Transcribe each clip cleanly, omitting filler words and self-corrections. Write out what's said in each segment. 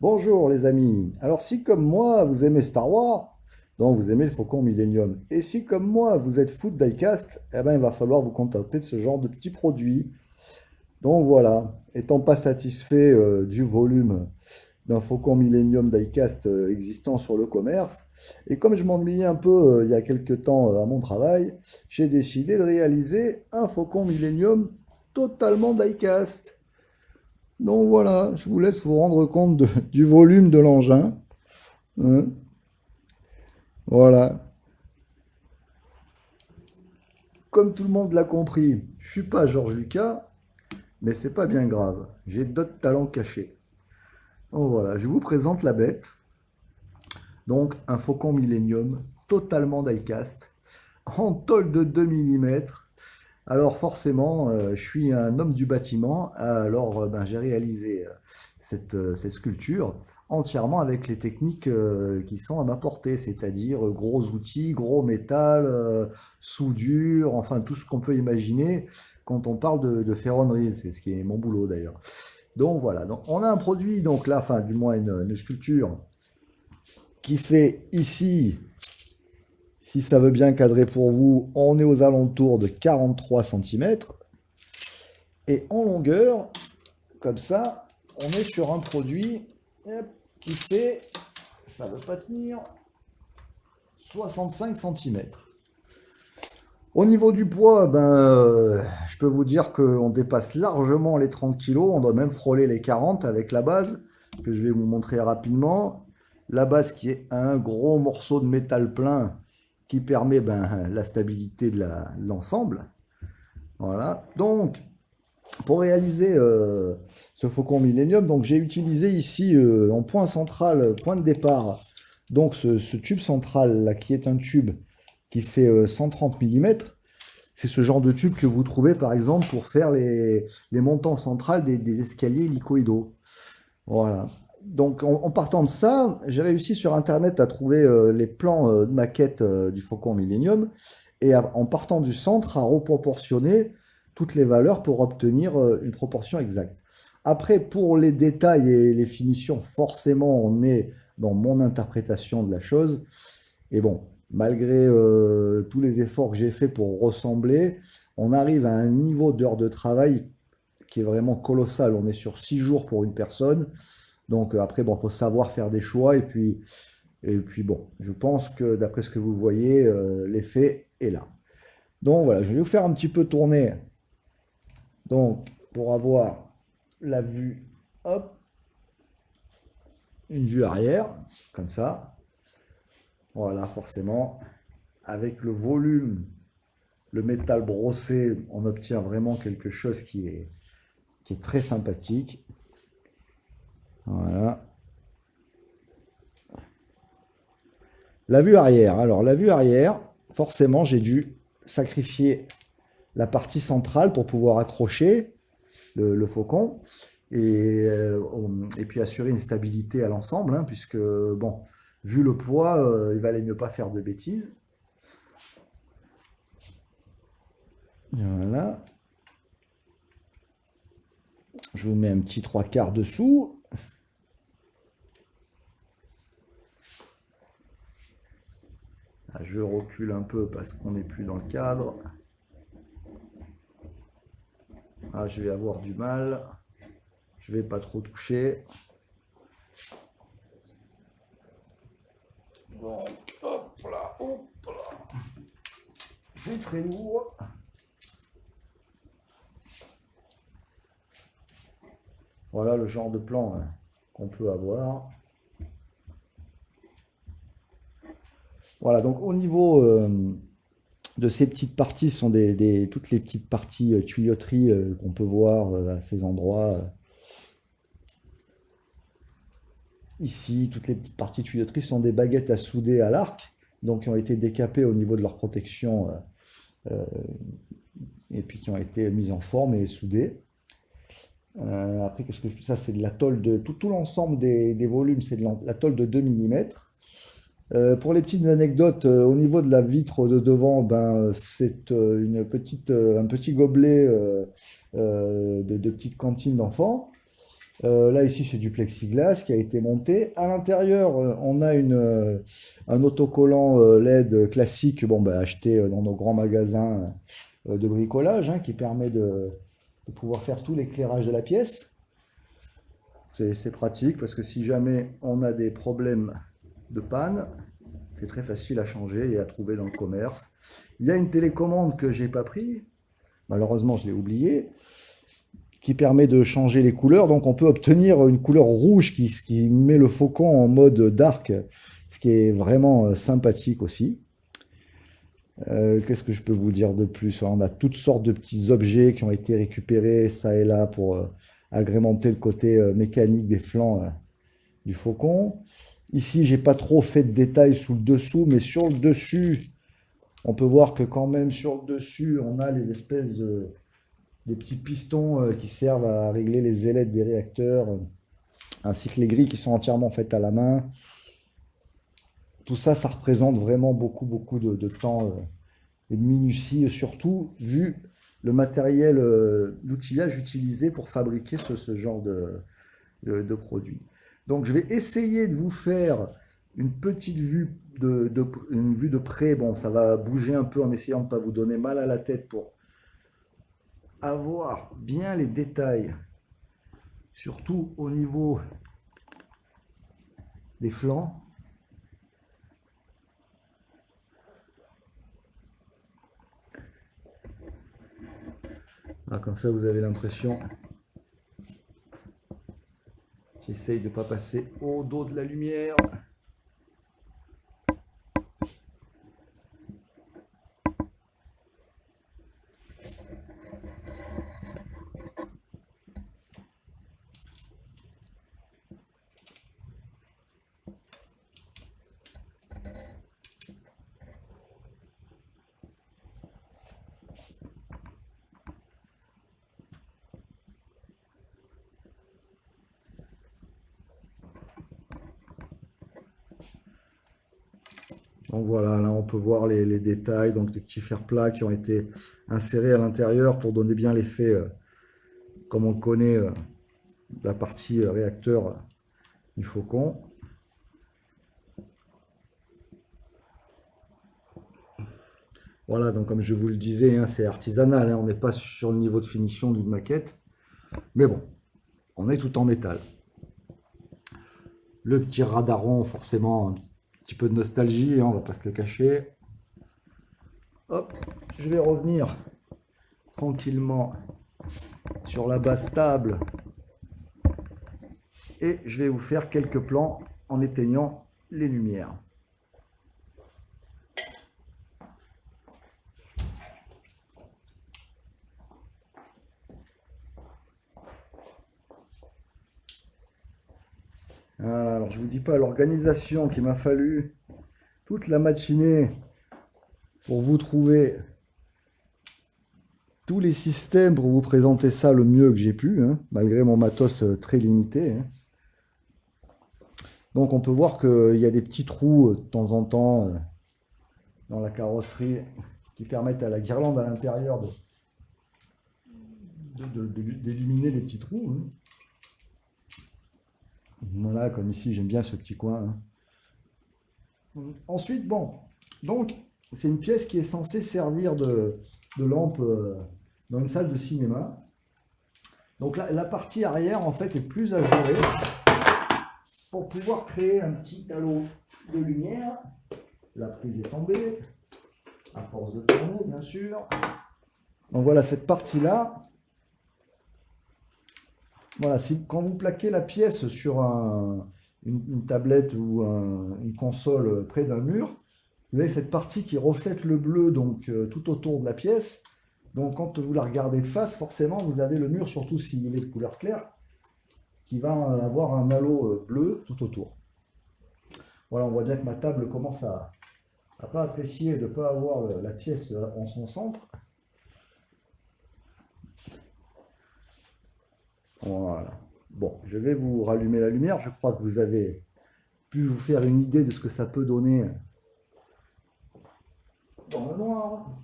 Bonjour les amis. Alors si comme moi vous aimez Star Wars, donc vous aimez le Faucon Millennium, et si comme moi vous êtes foot diecast, eh ben il va falloir vous contenter de ce genre de petits produits. Donc voilà, étant pas satisfait du volume d'un Faucon Millennium diecast existant sur le commerce, et comme je m'ennuyais un peu il y a quelques temps à mon travail, j'ai décidé de réaliser un Faucon Millennium totalement diecast. Donc voilà, je vous laisse vous rendre compte du volume de l'engin, hein. Voilà. Comme tout le monde l'a compris, je suis pas Georges Lucas, mais c'est pas bien grave. J'ai d'autres talents cachés. Donc voilà, je vous présente la bête. Donc un Faucon Millennium totalement diecast, en tôle de 2 mm. Alors forcément, je suis un homme du bâtiment, alors ben, j'ai réalisé cette sculpture entièrement avec les techniques qui sont à ma portée, c'est-à-dire gros outils, gros métal, soudure, enfin tout ce qu'on peut imaginer quand on parle de ferronnerie, c'est ce qui est mon boulot d'ailleurs. Donc voilà, donc, on a un produit, donc là, enfin du moins une sculpture qui fait ici, si ça veut bien cadrer pour vous, on est aux alentours de 43 cm. Et en longueur, comme ça, on est sur un produit qui fait, ça ne veut pas tenir, 65 cm. Au niveau du poids, je peux vous dire qu'on dépasse largement les 30 kg, on doit même frôler les 40 avec la base, que je vais vous montrer rapidement. La base qui est un gros morceau de métal plein qui permet la stabilité de l'ensemble. Voilà. Donc, pour réaliser ce Faucon Millennium, donc j'ai utilisé ici en point central, point de départ, donc ce tube central là, qui est un tube qui fait 130 mm. C'est ce genre de tube que vous trouvez par exemple pour faire les montants centrales des escaliers hélicoïdaux. Voilà. Donc en partant de ça, j'ai réussi sur internet à trouver les plans de maquette du Faucon Millennium et en partant du centre à reproportionner toutes les valeurs pour obtenir une proportion exacte. Après, pour les détails et les finitions, forcément, on est dans mon interprétation de la chose. Et bon, malgré tous les efforts que j'ai faits pour ressembler, on arrive à un niveau d'heures de travail qui est vraiment colossal. On est sur 6 jours pour une personne. Donc après, bon, il faut savoir faire des choix. Et puis bon, je pense que d'après ce que vous voyez, l'effet est là. Donc voilà, je vais vous faire un petit peu tourner. Donc pour avoir la vue, hop, une vue arrière, comme ça. Voilà, forcément, avec le volume, le métal brossé, on obtient vraiment quelque chose qui est très sympathique. Voilà. La vue arrière. Alors, la vue arrière, forcément, j'ai dû sacrifier la partie centrale pour pouvoir accrocher le faucon et puis assurer une stabilité à l'ensemble, hein, puisque, bon, vu le poids, il valait mieux pas faire de bêtises. Voilà. Je vous mets un petit trois quarts dessous. Là, je recule un peu parce qu'on n'est plus dans le cadre. Ah, je vais avoir du mal. Je vais pas trop toucher. Donc, hop là, hop là. C'est très lourd. Voilà le genre de plan qu'on peut avoir. Voilà, donc au niveau de ces petites parties, ce sont toutes les petites parties tuyauterie qu'on peut voir à ces endroits. Ici, toutes les petites parties tuyauterie sont des baguettes à souder à l'arc, donc qui ont été décapées au niveau de leur protection euh, et puis qui ont été mises en forme et soudées. Après, qu'est-ce que ça, c'est de la tôle de tout l'ensemble des volumes, c'est de la tôle de 2 mm. Pour les petites anecdotes, au niveau de la vitre de devant, c'est un petit gobelet de petite cantine d'enfants. Là, ici, c'est du plexiglas qui a été monté. À l'intérieur, on a un autocollant LED classique, bon, bah, acheté dans nos grands magasins de bricolage, hein, qui permet de pouvoir faire tout l'éclairage de la pièce. C'est pratique parce que si jamais on a des problèmes de panne, c'est très facile à changer et à trouver dans le commerce. Il y a une télécommande que j'ai pas pris, malheureusement je l'ai oublié, qui permet de changer les couleurs. Donc on peut obtenir une couleur rouge qui met le faucon en mode dark, ce qui est vraiment sympathique aussi. Qu'est-ce que je peux vous dire de plus? On a toutes sortes de petits objets qui ont été récupérés ça et là pour agrémenter le côté mécanique des flancs du faucon. Ici, j'ai pas trop fait de détails sous le dessous, mais sur le dessus, on peut voir que quand même sur le dessus, on a les espèces de petits pistons qui servent à régler les ailettes des réacteurs, ainsi que les grilles qui sont entièrement faites à la main. Tout ça, ça représente vraiment beaucoup de temps et de minutie, surtout vu le matériel d'outillage utilisé pour fabriquer ce genre de produit. Donc je vais essayer de vous faire une petite vue une vue de près. Bon, ça va bouger un peu en essayant de ne pas vous donner mal à la tête pour avoir bien les détails, surtout au niveau des flancs. Ah, comme ça, vous avez l'impression. J'essaye de ne pas passer au dos de la lumière. Donc voilà, là on peut voir les détails, donc des petits fers plats qui ont été insérés à l'intérieur pour donner bien l'effet, comme on le connaît, de la partie réacteur du faucon. Voilà, donc comme je vous le disais, hein, c'est artisanal, hein, on n'est pas sur le niveau de finition d'une maquette, mais bon, on est tout en métal. Le petit radaron, forcément, un petit peu de nostalgie, hein, on va pas se le cacher. Hop, je vais revenir tranquillement sur la base stable et je vais vous faire quelques plans en éteignant les lumières. Voilà, alors je vous dis pas l'organisation qu'il m'a fallu toute la matinée pour vous trouver tous les systèmes pour vous présenter ça le mieux que j'ai pu, hein, malgré mon matos très limité. Hein. Donc on peut voir qu'il y a des petits trous de temps en temps dans la carrosserie qui permettent à la guirlande à l'intérieur d'illuminer les petits trous. Hein. Voilà, comme ici, j'aime bien ce petit coin. Hein. Ensuite, bon, donc c'est une pièce qui est censée servir de lampe dans une salle de cinéma. Donc la partie arrière, en fait, est plus ajourée pour pouvoir créer un petit halo de lumière. La prise est tombée, à force de tourner, bien sûr. Donc voilà, cette partie-là, voilà, quand vous plaquez la pièce sur une tablette ou une console près d'un mur, vous avez cette partie qui reflète le bleu donc tout autour de la pièce. Donc quand vous la regardez de face, forcément vous avez le mur, surtout s'il est de couleur claire, qui va avoir un halo bleu tout autour. Voilà, on voit bien que ma table commence à pas apprécier de ne pas avoir la pièce en son centre. Voilà. Bon, je vais vous rallumer la lumière. Je crois que vous avez pu vous faire une idée de ce que ça peut donner dans le noir.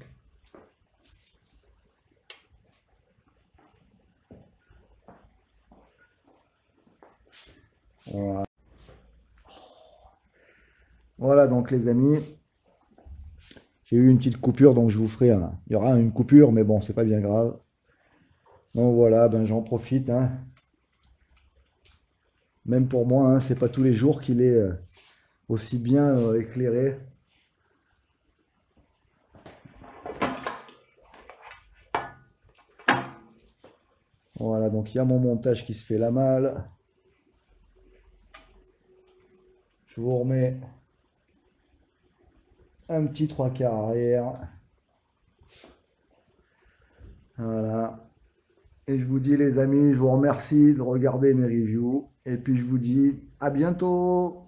Voilà. Voilà donc les amis, j'ai eu une petite coupure donc je vous ferai il y aura une coupure mais bon c'est pas bien grave. Donc voilà, ben j'en profite, hein. Même pour moi, hein, c'est pas tous les jours qu'il est aussi bien éclairé. Voilà, donc il y a mon montage qui se fait la malle. Je vous remets un petit trois quarts arrière. Voilà. Et je vous dis les amis, je vous remercie de regarder mes reviews. Et puis je vous dis à bientôt.